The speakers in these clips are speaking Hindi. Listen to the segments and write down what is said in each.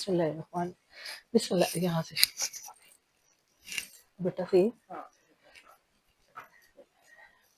बिस्मिल्लाहिर्रहमान बिस्मिल्लाह यहाँ से बेटा सही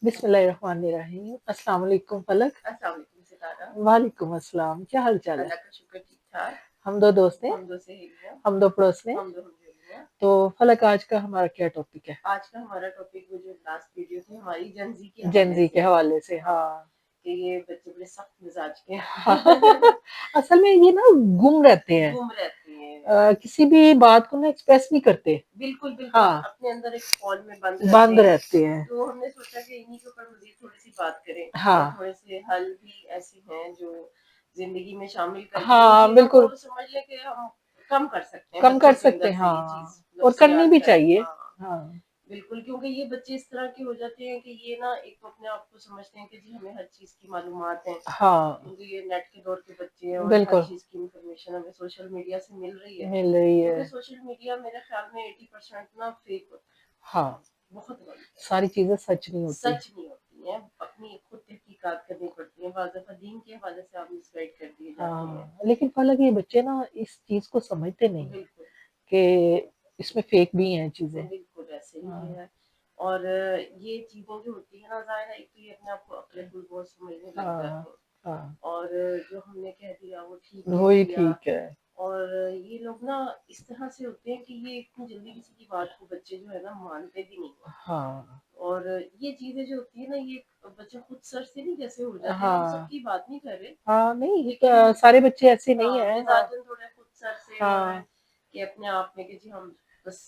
बिस्मिल्लाहिर्रहमानिर्रहीम अस्सलाम वालेकुम फलक। अस्सलाम वालेकुम सितारा। वालेकुम अस्सलाम, क्या हाल चाल है? अल्लाह का शुक्र ठीक ठाक। हम दो दोस्त हैं, हम दो सहेलियां, हम दो पड़ोस में। हम दो हमजोलियां। तो फलक आज का हमारा क्या टॉपिक है? आज का हमारा टॉपिक वो जो लास्ट वीडियो थी हमारी जेनजी के जेन हवाले जी के से हवाले से, हाँ हाँ। कि ये बच्चे बड़े सख्त मिजाज के हैं। असल में ये ना गुम रहते हैं, गुम रहते हैं, किसी भी बात को ना एक्सप्रेस नहीं करते। बिल्कुल बिल्कुल हाँ, अपने अंदर एक हॉल में बंद बंद रहते हैं। रहते हैं। तो हमने सोचा कि इन्हीं के ऊपर मजीद थोड़ी सी बात करें और हाँ, थोड़े से हल भी ऐसे हैं जो जिंदगी में शामिल करके इन हाँ, चीजों बिल्कुल को समझ ले कि हम कम कर सकते हैं कम कर बच्चों के सकते अंदर हैं, से ये हाँ, चीज और करनी नफ्सियात भी का। चाहिए। हाँ हाँ, बिल्कुल क्योंकि ये बच्चे इस तरह के हो जाते हैं कि ये ना एक तो अपने आप को समझते हैं कि जी हमें हर चीज की मालूमात है हाँ, क्योंकि ये नेट के दौर के बच्चे हैं और हर बिल्कुल चीज की इंफॉर्मेशन हमें सोशल मीडिया से मिल रही है मिल रही है। क्योंकि सोशल मीडिया मेरे ख्याल में 80% ना फेक होता हाँ, है, बहुत गलत है, सारी चीजें सच नहीं होती। सच नहीं होती है। अपनी खुद तहकीकात करनी पड़ती है, बाज़ दफा दीन के हवाले से आप मिसगाइड कर दिए जाते हैं। हाँ, लेकिन फलक ये बच्चे ना इस चीज को समझते नहीं है बिल्कुल कि इसमें फेक भी हैं चीजें। बिल्कुल ऐसे ही हाँ, है। और ये चीजें जो होती है ना जाहिर है एक तो ये अपने आप को अकलकुल बहुत समझने लग हाँ, जाते हैं हाँ, और जो हमने कह दिया वो ठीक कह वही दिया। ठीक है। और ये लोग ना इस तरह से होते हैं कि ये इतनी जल्दी किसी की बात को बच्चे जो है ना मानते भी नहीं है। हाँ, और ये चीजें जो होती है ना ये बच्चे खुद सर से नहीं जैसे हो जाते हैं, हम हाँ, सबकी बात नहीं कर रहे हाँ, नहीं लेकिन सारे बच्चे ऐसे नहीं हाँ है। हाँ, मिजाजन थोड़े खुद सर से और हाँ, कि अपने आप में कि जी हम बस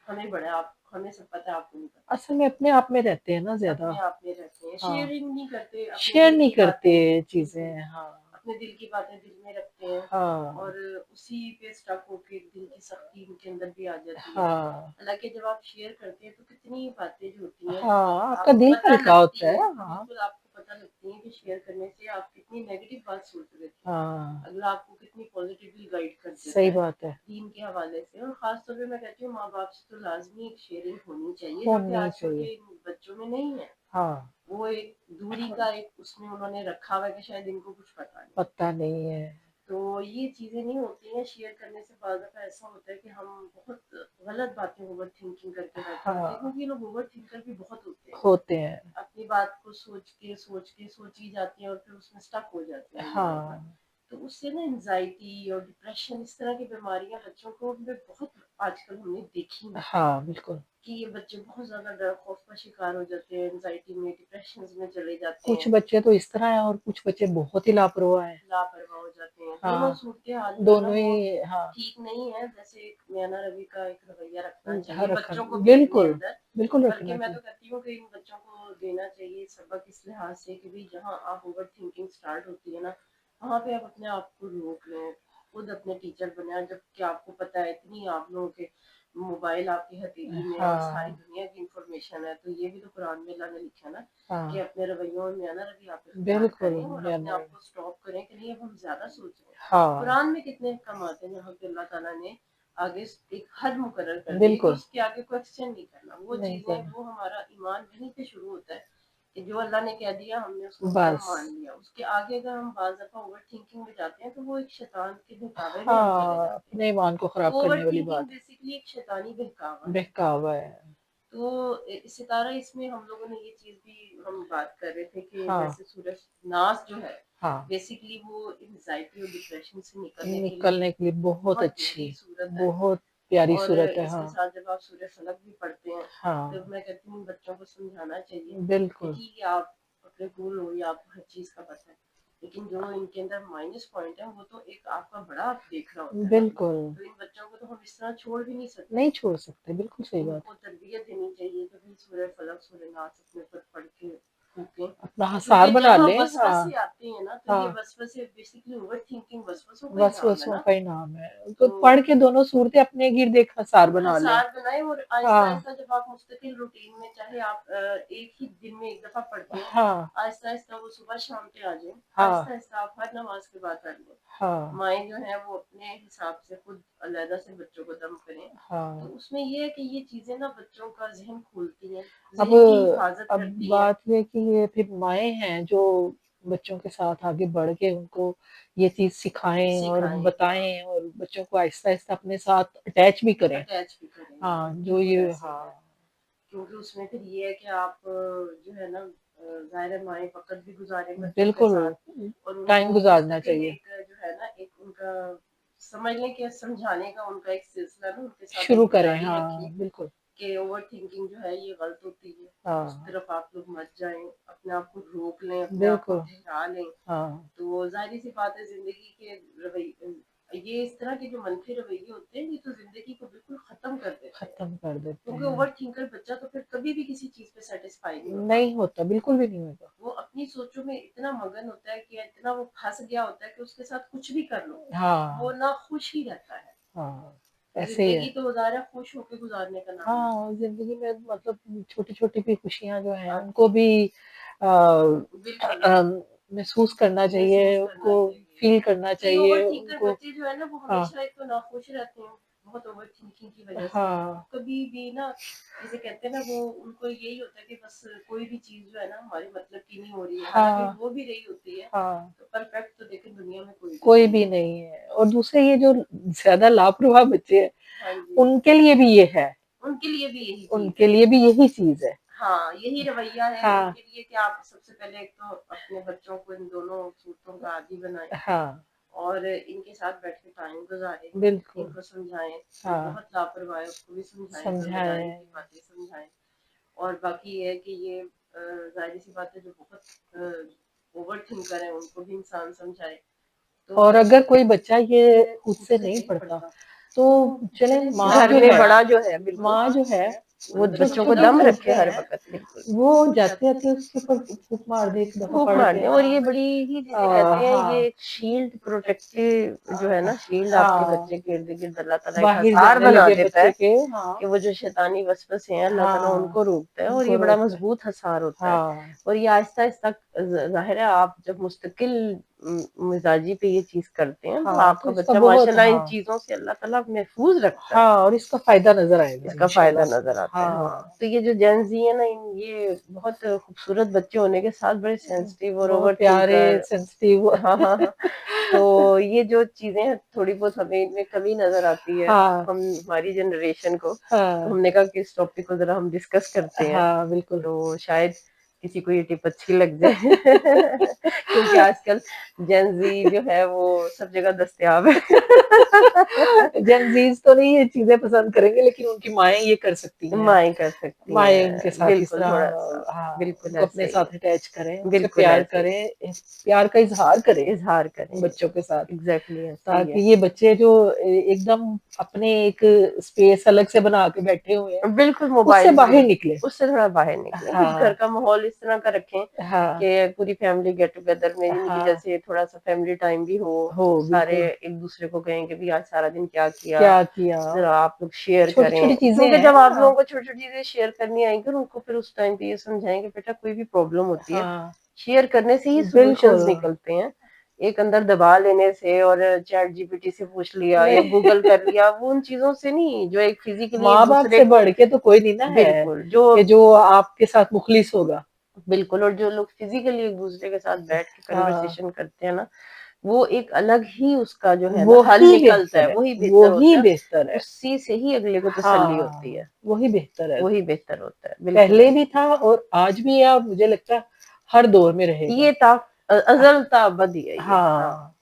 हमें बड़ा आप हमें सब पता है आपको नहीं पता, असल में अपने आप में रहते हैं ना ज्यादा। अपने आप में रहते हैं, हाँ, शेयरिंग नहीं करते अपने शेयर दिल नहीं की करते बातें। बिल्कुल चीजें। हाँ, अपने दिल की बातें दिल में रखते हैं हाँ, और उसी पे स्टक होके दिल की सख्ती उनके अंदर भी आ जाती है। हाँ, हालांकि जब आप शेयर करते हैं तो कितनी बातें जो होती हैं हाँ, आपका आपको दिल पता हल्का होता लगती है। हैं, हाँ, बिल्कुल आपको पता लगती है कि शेयर करने से आप कितनी नेगेटिव बात सोच रहे थे हाँ, अगला आपको कितनी पॉजिटिवली गाइड कर देता सही है बात है। दीन के हवाले से। और खासतौर पे मैं कहती हूँ माँ बाप से तो लाजमी एक शेयरिंग होनी चाहिए जो कि होनी आजकल चाहिए। के बच्चों में नहीं है। हाँ, वो एक दूरी का एक उसमें उन्होंने रखा हुआ है कि शायद इनको कुछ पता नहीं। पता नहीं है। तो ये चीजें नहीं होती हैं शेयर करने से। बाद दफा ऐसा होता है कि हम बहुत गलत बातें ओवर थिंकिंग करके बैठे होते हैं हाँ, क्योंकि ये लोग ओवर थिंकर भी बहुत होते हैं। होते हैं। अपनी बात को सोची जाती है और फिर उसमें स्टक हो जाते हैं बार बार। हाँ, तो उससे ना एंजाइटी और डिप्रेशन इस तरह की बीमारियां बच्चों को में बहुत आजकल हमने देखी हैं हाँ, बिल्कुल। कि ये बच्चे बहुत ज्यादा डर खौफ का शिकार हो जाते हैं, एंजाइटी में डिप्रेशन में चले जाते कुछ हैं, बच्चे तो इस तरह हैं और कुछ बच्चे बहुत ही लापरवाह हैं। लापरवाह हो जाते हैं। दोनों हाँ, सूरत हाल जो है ना दोनों वो ही। हाँ, ठीक नहीं है। जैसे एक नैना रवि का एक रवैया रखना हाँ, चाहिए रखा बच्चों को भी अपने बिल्कुल, अंदर। बिल्कुल बल्कि रखना मैं चाहिए। तो कहती हूँ कि इन बच्चों को देना चाहिए सबक इस लिहाज से कि भाई जहाँ आप ओवर थिंकिंग स्टार्ट होती है ना वहाँ पे आप अपने आप को रोक लें, खुद अपने टीचर बने। जबकि आपको पता है इतनी आप लोगों के मोबाइल आपकी हथेली में और सारी हाँ, दुनिया की इंफॉर्मेशन है। तो ये भी तो कुरान में अल्लाह ने लिखा ना कि हाँ, अपने रवैयों में आना रवि आप इख्तियार बिल्कुल। करें और अपने आप को स्टॉप करें कि नहीं अब हम ज्यादा सोच रहे हैं। हाँ, कुरान में कितने कम आते हैं जहाँ पे अल्लाह ताला ने आगे एक हद मुकर्रर कर दी है कि बिल्कुल उसके आगे क्वेश्चन नहीं करना। वो नहीं चीजें करना। वो हमारा ईमान वहीं पे शुरू होता है कि जो अल्लाह ने कह दिया हमने उसको कदम बस। मान लिया। उसके आगे अगर हम बाज दफा ओवर थिंकिंग में जाते हैं तो वो एक शैतान के बहकावे में हम चले हाँ, जाते हैं। अपने ईमान को खराब तो ओवर करने वाली थिंकिंग बात है। बेसिकली एक शैतानी बहकावा है। बहकावा है। तो सितारा इसमें हम लोगों ने ये चीज भी हम बात कर रहे थे कि हाँ, जैसे सूरज नास जो है हाँ, बेसिकली वो एंजाइटी और डिप्रेशन से निकलने के लिए निकलने के लिए बहुत बहुत अच्छी, गहरी सूरत है। बहुत प्यारी और सूरत है। इसके हाँ, साथ जब आप सूर्य फलक भी पढ़ते हैं तो हाँ, मैं कहती हूँ बच्चों को समझाना चाहिए कि बिल्कुल, ठीक है आप अपने कूल हो या आपको हर चीज का पता है लेकिन जो इनके अंदर माइनस पॉइंट है वो तो एक आपका बड़ा आप देख रहा होता है ना। बिल्कुल। तो इन बच्चों को तो हम इस तरह छोड़ भी नहीं सकते। नहीं छोड़ सकते, बिल्कुल सही बात इनको तरबियत देनी चाहिए कि भाई सूर्य फलक सूर्य नास अपने ऊपर पढ़ के फूकें। है। अपना क्योंकि हासार बना जहाँ ले। हाँ, वसवसे आते हैं ना तो ये हाँ, वसवसे बेसिकली ओवर थिंकिंग वसवसों का ही नाम है वसवसों ना। का ही नाम है। तो तो पढ़ के दोनों सूरतें अपने गिर्द एक हासार बना ले। हसार बनाए और आहिस्ता हाँ, आहिस्ता जब आप मुस्तकिल रूटीन में चाहे आप एक ही दिन में एक दफा पढ़ते हैं हाँ, आहिस्ता आहिस्ता वो सुबह शाम पे आ जाए। हाँ, आहिस्ता आहिस्ता आप हर नमाज के बाद पढ़ लें। हाँ, माएँ जो है वो अपने हिसाब से खुद अलहदा से बच्चों को दम करें। तो हाँ। उसमें ये है कि ये चीजें ना बच्चों का जहन खोलती हैं, अब जहन की हिफाजत अब करती हैं। बात ये कि ये फिर माएँ हैं जो बच्चों के साथ आगे बढ़ के उनको ये चीज़ सिखाएँ और सिखाएं, हाँ, बताएँ और बच्चों को आहिस्ता-आहिस्ता अपने साथ अटैच भी करें। अटैच भी करें, हाँ, जो बिल्कुल ये ऐसे ही है। हाँ, क्योंकि उसमें फिर ये है कि आप जो है ना ज़ाहिर है माएँ वक़्त भी गुज़ारें बच्चों के बिल्कुल साथ और टाइम उनको गुज़ारना मुस्तकिल चाहिए। एक जो है ना एक उनका समझने के समझाने का उनका एक सिलसिला ना उनके साथ शुरू उनको करें, जारी रखें हाँ, बिल्कुल। कि ओवरथिंकिंग जो है ये गलत होती है। उस हाँ, तरफ आप लोग मत जाएँ, अपने आप को रोक लें, अपने आप को बिल्कुल, ठहरा लें। हाँ, तो ज़ाहिर-सी बात है ज़िंदगी के ये इस तरह के जो मनफी रवैये होते हैं, ये तो ज़िंदगी को बिल्कुल ख़त्म कर देते हैं। ख़त्म कर देते क्योंकि हैं। ओवरथिंकर बच्चा तो फिर कभी भी किसी चीज़ पे सैटिस्फाई नहीं होता। नहीं होता, बिल्कुल भी नहीं होता। वो अपनी सोचों में इतना मगन होता है कि इतना वो फँस गया होता है कि उसके साथ कुछ भी कर लो, वो हाँ, नाखुश ही रहता है। हाँ, तो ऐसे ही है। ज़िंदगी तो ज़ाहिर है खुश होके गुज़ारने का नाम है। हाँ, ज़िंदगी में मतलब छोटी-छोटी भी खुशियाँ जो हैं, हाँ, उनको भी बिल्कुल, महसूस करना चाहिए, महसूस करना उनको चाहिए। फ़ील करना कई चाहिए, ओवरथिंकर उनको बच्चे जो है ना वो हाँ, हमेशा एक तो नाखुश रहते हैं बहुत ओवरथिंकिंग की वजह से वो हाँ, कभी भी ना जिसे कहते हैं ना वो उनको यही होता है कि बस कोई भी चीज जो है ना हमारे मतलब की नहीं हो रही है हालांकि हाँ, हो भी रही होती है हाँ, तो परफेक्ट तो देखिए दुनिया में कोई भी कोई नहीं भी है। नहीं है और दूसरे ये जो ज़्यादा लापरवाह बच्चे हैं, हाँ जी, उनके लिए भी ये है, उनके लिए भी यही चीज उनके है। लिए भी यही चीज़ है। हाँ यही रवैया है हाँ, उनके लिए कि आप सबसे पहले एक तो अपने बच्चों को इन दोनों सूरतों का आदी बनाएं हाँ, और इनके साथ बैठ के टाइम गुजारें, बिल्कुल, इनको समझाएं, जो हाँ, बहुत लापरवाह है उसको भी समझाएं, ज़िम्मेदारी समझाएँ, की बातें समझाएं। और बाकी ये है कि ये ज़ाहिर-सी बात है जो बहुत ओवरथिंकर हैं उनको भी इंसान समझाए। तो और अगर कोई बच्चा ये से खुद खुद से से नहीं नहीं पढ़ता, पढ़ता, तो तो चलें चलें माँ घर जो में है बड़ा जो है बिल्कुल माँ जो है, वो बच्चों को छोटे-छोटे दम जो रखे होते हर हैं, वक़्त बिल्कुल। वो जाते-जाते उसके ऊपर फूँक मार दे, एक दफ़ा फूँक पढ़ मार के दें और हाँ, ये बड़ी ही जिसे कहते हैं ये हाँ, एक शील्ड प्रोटेक्टिव जो है ना शील्ड आपके हाँ, बच्चे के इर्द-गिर्द अल्लाह ताला एक बाहिर हसार जाने बना लगे देता बच्चे है के हाँ, कि वो जो शैतानी वसवसे हैं अल्लाह ताला हाँ, उनको रोकता है और उनको ये बड़ा रोकता है। मजबूत हसार होता है। हाँ, और ये आहिस्ता-आहिस्ता ज़ाहिर है आप जब मुस्तकिल मिज़ाजी पे ये चीज़ करते हैं तो हाँ, तो आपका इसका बच्चा बहुत माशाल्लाह इन हाँ, चीज़ों से अल्लाह ताला महफूज़ रखता है। हाँ और इसका फ़ायदा नज़र आएगा इसका फ़ायदा इंशाल्लाह। नज़र आता है, हाँ। हाँ, तो ये जो जेन ज़ी है ना इन ये बहुत खूबसूरत बच्चे होने के साथ बड़े सेंसिटिव और बहुत प्यारे, ओवरथिंकर सेंसिटिव हाँ, हाँ, हाँ। तो ये जो चीज़ें हैं थोड़ी बहुत हमें इनमें कमी नज़र आती है, हाँ, हम हमारी जनरेशन को। तो हाँ, हमने कहा कि इस टॉपिक को ज़रा हम डिस्कस करते हैं, हाँ, बिल्कुल। तो शायद किसी को ये टिप अच्छी लग जाए। क्योंकि आजकल जेन ज़ी जो है वो सब जगह दस्तयाब है। जेनज़ीज़ तो नहीं ये चीज़ें पसंद करेंगे लेकिन उनकी माएँ ये कर सकती हैं। माएँ कर सकती माएँ उनके हैं, साथ इस बिल्कुल तरह थोड़ा-सा, हाँ, बिल्कुल उनको अपने ऐसे ही साथ है, अटैच करें, उनसे बिल्कुल प्यार ऐसे ही, करें, प्यार का इज़हार करें इज़हार करें, बच्चों के साथ। एग्ज़ैक्टली ऐसे ही ताकि है। ये बच्चे जो एकदम अपने एक स्पेस अलग से बना के बैठे हुए हैं, बिल्कुल उससे मोबाइल बाहर में, निकलें। उससे थोड़ा बाहर निकलें, कुछ घर हाँ, का माहौल इस तरह का रखें हाँ, कि पूरी फैमिली गेट टुगेदर में यानी कि हाँ, जैसे थोड़ा-सा फैमिली टाइम भी हो, हो सारे बिल्कुल। एक-दूसरे को कहें कि भई आज सारा दिन क्या किया, क्या किया? ज़रा आप लोग शेयर छोटी-छोटी करें। चीज़ें क्योंकि हैं जब आप हाँ, लोगों को छोटी-छोटी चीज़ें शेयर करनी आएँगी और उनको फिर उस टाइम पे ये समझाएँ कि बेटा कोई भी प्रॉब्लम होती है, हाँ, शेयर करने से ही सॉल्यूशंस बिल्कुल। निकलते हैं। एक अंदर दबा लेने से और चैट जीपीटी से पूछ लिया या नहीं गूगल कर लिया, वो उन चीज़ों से नहीं, जो एक फिज़िकली माँ-बाप एक-दूसरे से को बढ़ के तो कोई नहीं ना है, बिल्कुल, जो कि जो आपके साथ मुखलिस होगा। बिल्कुल और जो लोग फिज़िकली एक-दूसरे के साथ बैठ के हाँ, कन्वर्सेशन करते हैं ना, वो एक अलग ही उसका जो है ना वो हल ही निकलता है, बेहतर है, वही वो बेहतर ही होता है। बेहतर है। उसी से ही अगले को तसल्ली होती है, हाँ, वही बेहतर है। वही बेहतर होता है, बिल्कुल पहले भी ऐसे। था और आज भी है और मुझे लगता है हर दौर में रहेगा। ये था अज़ल ता अबद ही है ये, हाँ, हाँ,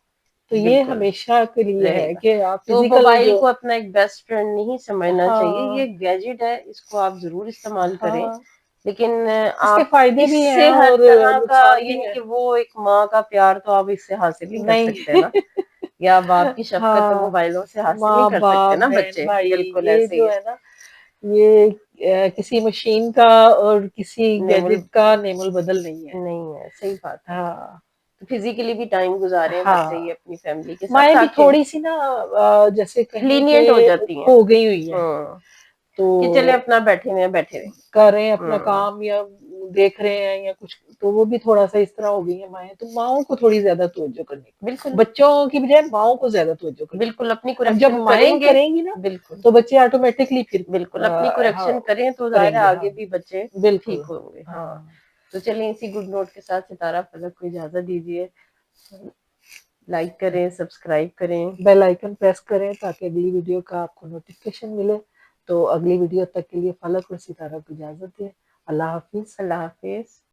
तो ये बिल्कुल हमेशा के लिए है रहेगा। कि आप तो फिज़िकल मोबाइल जो को अपना एक बेस्ट फ्रेंड नहीं समझना चाहिए, हाँ, ये गैजेट है, इसको आप ज़रूर इस्तेमाल करें। हाँ, लेकिन इसके आप फ़ायदे भी हैं इससे हर और तरह का नुकसान भी यानी है। कि वो एक माँ का प्यार तो आप इससे हासिल नहीं कर नहीं सकते ना, या बाप की शफ़क़त तो हाँ, मोबाइलों से हासिल नहीं कर सकते माँ-बाप, ना बच्चे, बहन-भाई बिल्कुल ये ऐसे ही जो है। है ना, ये किसी मशीन का और किसी नेमुल गैजेट का नेमुल-बदल नहीं है। नहीं है, सही बात है। हाँ, तो फिज़िकली भी टाइम गुज़ारें बच्चे ये हाँ, अपनी फैमिली के साथ माएँ भी ताकि थोड़ी-सी ना जैसे कहें लीनिएंट हो कि जाती हैं। हो गई हुई हैं, हुँ, कि चले तो अपना बैठे हुए हैं, बैठे रहें। कर रहे हैं अपना हुँ, काम या देख रहे हैं या कुछ तो वो भी थोड़ा-सा इस तरह हो गई हैं माएँ, तो माँओं को थोड़ी ज़्यादा तवज्जो करनी बिल्कुल, बच्चों की बजाय माँओं को ज़्यादा तवज्जो करनी बिल्कुल चाहिए। अपनी अब जब करेक्शन माएँ करेंगे करेंगी ना, बिल्कुल, तो बच्चे ऑटोमैटिकली फिर बिल्कुल अपनी करेक्शन हाँ, करें तो ज़ाहिर है करेंगे आगे हाँ, भी बच्चे ठीक बिल्कुल। होंगे। हाँ, हाँ, तो चलिए इसी गुड नोट के साथ सितारा फलक को इजाजत दीजिए। लाइक करें, सब्सक्राइब करें, बेल आइकन प्रेस करें ताकि अगली वीडियो का आपको नोटिफिकेशन मिले। तो अगली वीडियो तक के लिए फलक और सितारा को इजाजत दें। अल्लाह हाफिज। अल्लाह हाफिज।